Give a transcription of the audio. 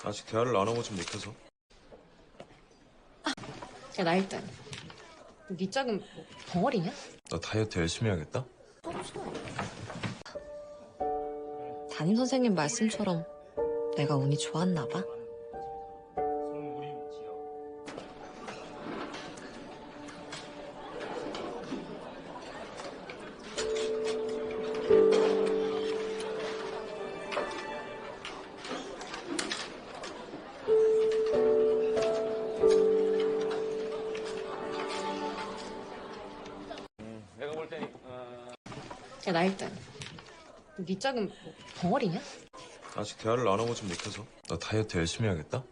아직 대화를 나눠보진 못해서. 야, 나 일단 네 짝은 뭐 벙어리냐? 너 다이어트 열심히 해야겠다? 담임 선생님 말씀처럼 내가 운이 좋았나 봐. 내가 볼 때는 야, 나 일단 네 짝은 뭐 벙어리냐? 아직 대화를 나눠보진 못해서. 너 다이어트 열심히 해야겠다?